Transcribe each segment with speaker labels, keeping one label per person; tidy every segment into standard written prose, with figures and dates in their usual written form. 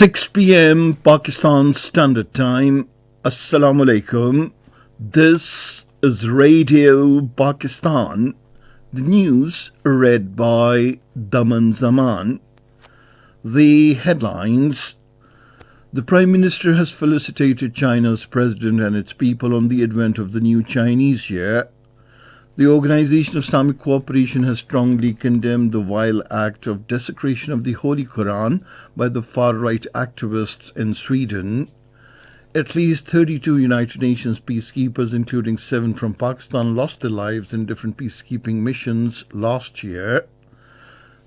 Speaker 1: 6 p.m. Pakistan Standard Time. Assalamu alaikum. This is Radio Pakistan. The news read by Daman Zaman. The headlines. The Prime Minister has felicitated China's president and its people on the advent of the new Chinese year. The Organization of Islamic Cooperation has strongly condemned the vile act of desecration of the Holy Quran by the far-right activists in Sweden. At least 32 United Nations peacekeepers, including 7 from Pakistan, lost their lives in different peacekeeping missions last year.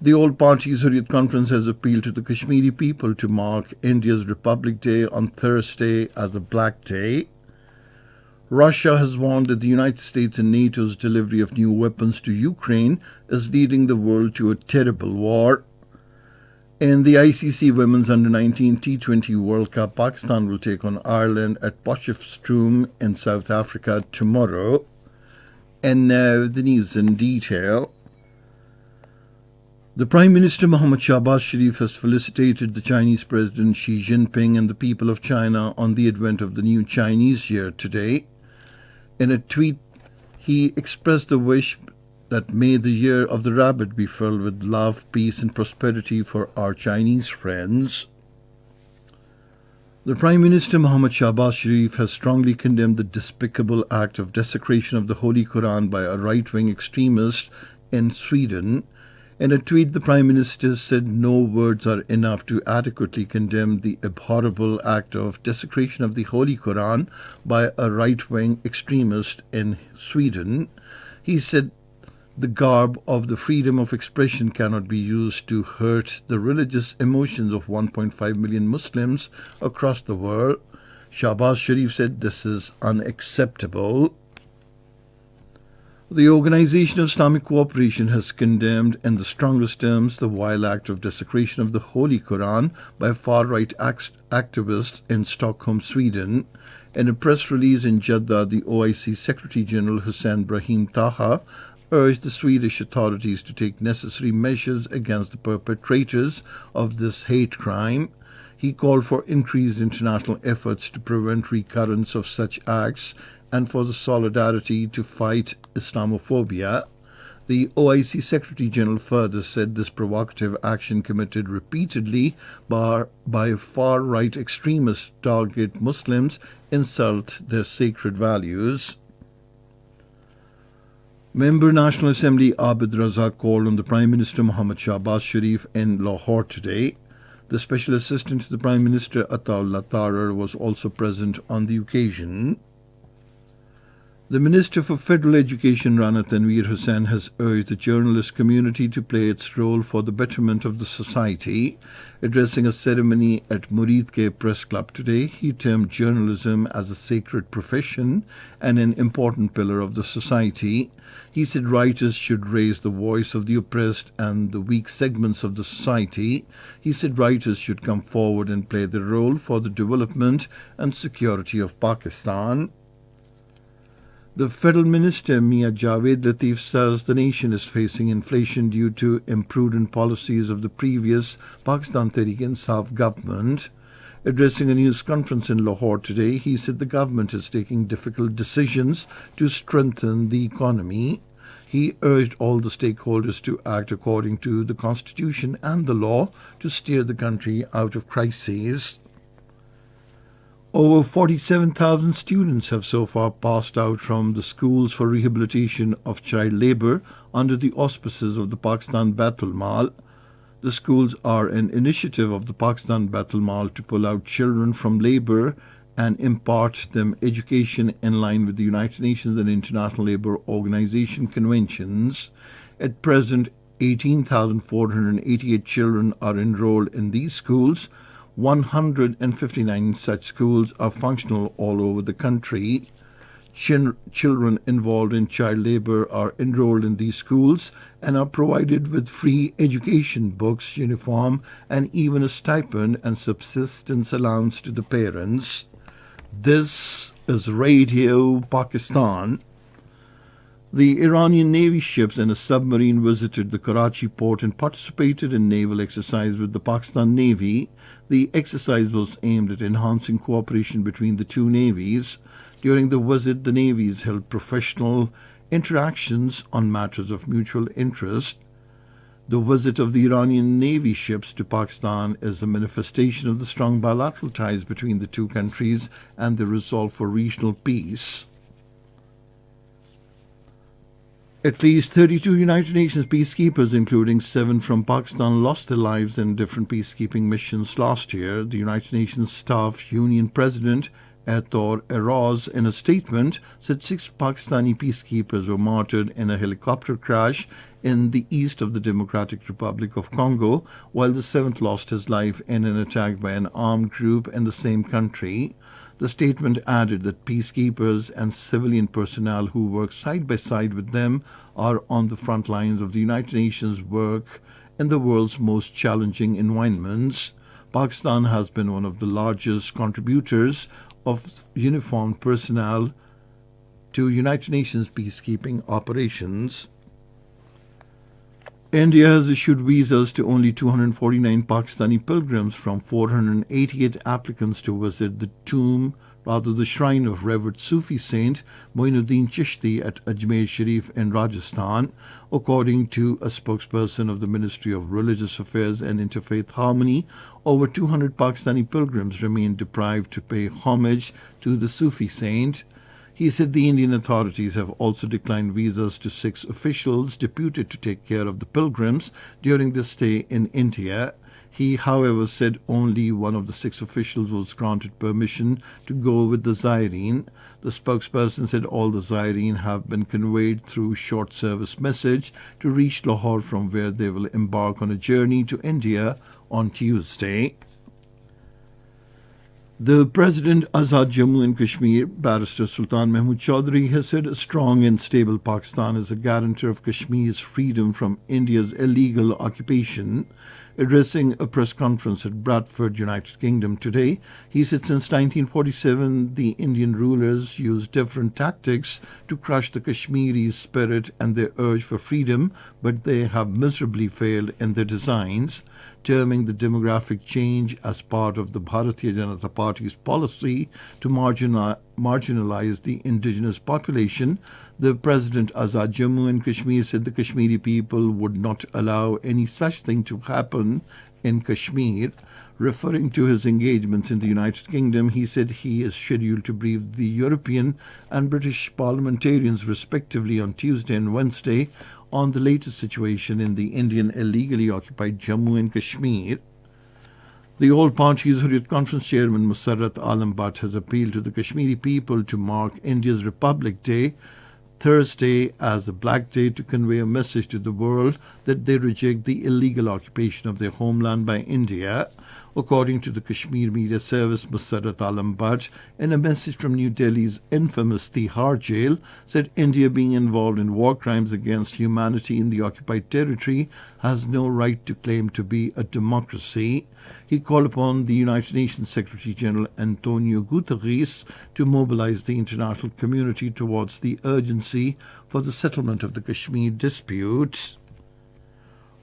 Speaker 1: The All Parties Hurriyat Conference has appealed to the Kashmiri people to mark India's Republic Day on Thursday as a Black Day. Russia has warned that the United States and NATO's delivery of new weapons to Ukraine is leading the world to a terrible war. In the ICC Women's Under-19 T20 World Cup, Pakistan will take on Ireland at Potchefstroom in South Africa tomorrow. And now the news in detail. The Prime Minister Mohammad Shahbaz Sharif has felicitated the Chinese President Xi Jinping and the people of China on the advent of the new Chinese year today. In a tweet, he expressed a wish that may the year of the rabbit be filled with love, peace and prosperity for our Chinese friends. The Prime Minister Mohammad Shahbaz Sharif has strongly condemned the despicable act of desecration of the Holy Quran by a right-wing extremist in Sweden. In a tweet, the Prime Minister said no words are enough to adequately condemn the abhorrible act of desecration of the Holy Quran by a right-wing extremist in Sweden. He said the garb of the freedom of expression cannot be used to hurt the religious emotions of 1.5 million Muslims across the world. Shahbaz Sharif said this is unacceptable. The Organization of Islamic Cooperation has condemned in the strongest terms the vile act of desecration of the Holy Quran by far-right activists in Stockholm, Sweden. In a press release in Jeddah, the OIC Secretary-General Hussein Brahim Taha urged the Swedish authorities to take necessary measures against the perpetrators of this hate crime. He called for increased international efforts to prevent recurrence of such acts and for the solidarity to fight Islamophobia. The OIC Secretary-General further said this provocative action committed repeatedly by far-right extremists target Muslims, insult their sacred values. Member National Assembly Abid Raza called on the Prime Minister Mohammad Shahbaz Sharif in Lahore today. The Special Assistant to the Prime Minister Ataullah Tarar was also present on the occasion. The Minister for Federal Education Rana Tanveer Hussain has urged the journalist community to play its role for the betterment of the society. Addressing a ceremony at Muridke Press Club today, he termed journalism as a sacred profession and an important pillar of the society. He said writers should raise the voice of the oppressed and the weak segments of the society. He said writers should come forward and play their role for the development and security of Pakistan. The Federal Minister Mia Javed Latif says the nation is facing inflation due to imprudent policies of the previous Pakistan Tehreek-e-Insaf government. Addressing a news conference in Lahore today, he said the government is taking difficult decisions to strengthen the economy. He urged all the stakeholders to act according to the Constitution and the law to steer the country out of crises. Over 47,000 students have so far passed out from the schools for rehabilitation of child labour under the auspices of the Pakistan Baitul Mal. The schools are an initiative of the Pakistan Baitul Mal to pull out children from labour and impart them education in line with the United Nations and International Labour Organization conventions. At present, 18,488 children are enrolled in these schools. 159 such schools are functional all over the country. Children involved in child labour are enrolled in these schools and are provided with free education, books, uniform, and even a stipend and subsistence allowance to the parents. This is Radio Pakistan. The Iranian Navy ships and a submarine visited the Karachi port and participated in naval exercise with the Pakistan Navy. The exercise was aimed at enhancing cooperation between the two navies. During the visit, the navies held professional interactions on matters of mutual interest. The visit of the Iranian Navy ships to Pakistan is a manifestation of the strong bilateral ties between the two countries and the resolve for regional peace. At least 32 United Nations peacekeepers, including 7 from Pakistan, lost their lives in different peacekeeping missions last year. The United Nations Staff Union President Ator Eroz, in a statement, said 6 Pakistani peacekeepers were martyred in a helicopter crash in the east of the Democratic Republic of Congo, while the 7th lost his life in an attack by an armed group in the same country. The statement added that peacekeepers and civilian personnel who work side by side with them are on the front lines of the United Nations work in the world's most challenging environments. Pakistan has been one of the largest contributors of uniformed personnel to United Nations peacekeeping operations. India has issued visas to only 249 Pakistani pilgrims from 488 applicants to visit the shrine of revered Sufi saint Moinuddin Chishti at Ajmer Sharif in Rajasthan. According to a spokesperson of the Ministry of Religious Affairs and Interfaith Harmony, over 200 Pakistani pilgrims remain deprived to pay homage to the Sufi saint. He said the Indian authorities have also declined visas to 6 officials deputed to take care of the pilgrims during their stay in India. He, however, said only one of the 6 officials was granted permission to go with the Zairine. The spokesperson said all the Zairine have been conveyed through short service message to reach Lahore, from where they will embark on a journey to India on Tuesday. The President Azad Jammu and Kashmir, Barrister Sultan Mahmood Chaudhry, has said a strong and stable Pakistan is a guarantor of Kashmir's freedom from India's illegal occupation. Addressing a press conference at Bradford, United Kingdom today, he said since 1947 the Indian rulers used different tactics to crush the Kashmiri spirit and their urge for freedom, but they have miserably failed in their designs. Terming the demographic change as part of the Bharatiya Janata Party's policy to marginalize the indigenous population, the President Azad Jammu and Kashmir said the Kashmiri people would not allow any such thing to happen in Kashmir. Referring to his engagements in the United Kingdom, he said he is scheduled to brief the European and British parliamentarians respectively on Tuesday and Wednesday on the latest situation in the Indian illegally occupied Jammu and Kashmir. The All Parties Hurriyat Conference Chairman Musarrat Alam Bhatt has appealed to the Kashmiri people to mark India's Republic Day Thursday as a Black Day to convey a message to the world that they reject the illegal occupation of their homeland by India. According to the Kashmir Media Service, Musarrat Alam Bhatt, in a message from New Delhi's infamous Tihar jail, said India, being involved in war crimes against humanity in the occupied territory, has no right to claim to be a democracy. He called upon the United Nations Secretary General Antonio Guterres to mobilize the international community towards the urgency for the settlement of the Kashmir dispute.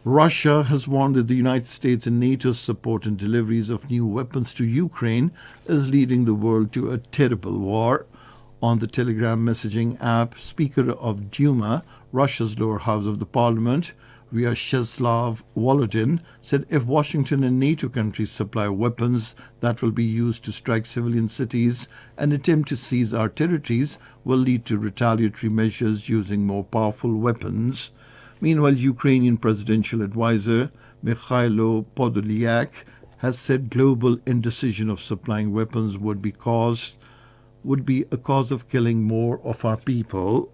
Speaker 1: Russia has warned that the United States and NATO's support and deliveries of new weapons to Ukraine is leading the world to a terrible war. On the Telegram messaging app, Speaker of Duma, Russia's lower house of the parliament, Vyacheslav Volodin, said if Washington and NATO countries supply weapons that will be used to strike civilian cities and attempt to seize our territories will lead to retaliatory measures using more powerful weapons. Meanwhile, Ukrainian presidential advisor Mikhailo Podolyak has said global indecision of supplying weapons would be a cause of killing more of our people.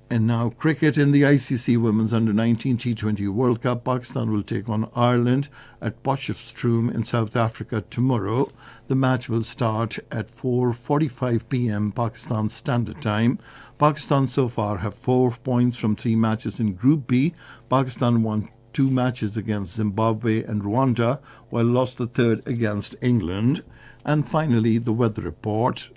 Speaker 1: And now cricket. In the ICC Women's Under-19 T20 World Cup, Pakistan will take on Ireland at Potchefstroom in South Africa tomorrow. The match will start at 4:45 p.m. Pakistan Standard Time. Pakistan so far have 4 points from 3 matches in Group B. Pakistan won 2 matches against Zimbabwe and Rwanda, while lost the third against England. And finally, the weather report.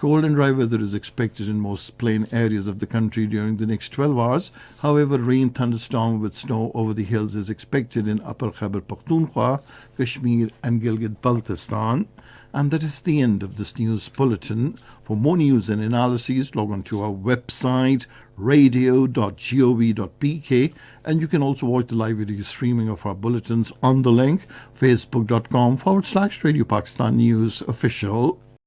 Speaker 1: Cold and dry weather is expected in most plain areas of the country during the next 12 hours. However, rain, thunderstorm with snow over the hills is expected in Upper Khyber Pakhtunkhwa, Kashmir and Gilgit-Baltistan. And that is the end of this news bulletin. For more news and analyses, log on to our website radio.gov.pk, and you can also watch the live video streaming of our bulletins on the link facebook.com/Radio Pakistan News Official.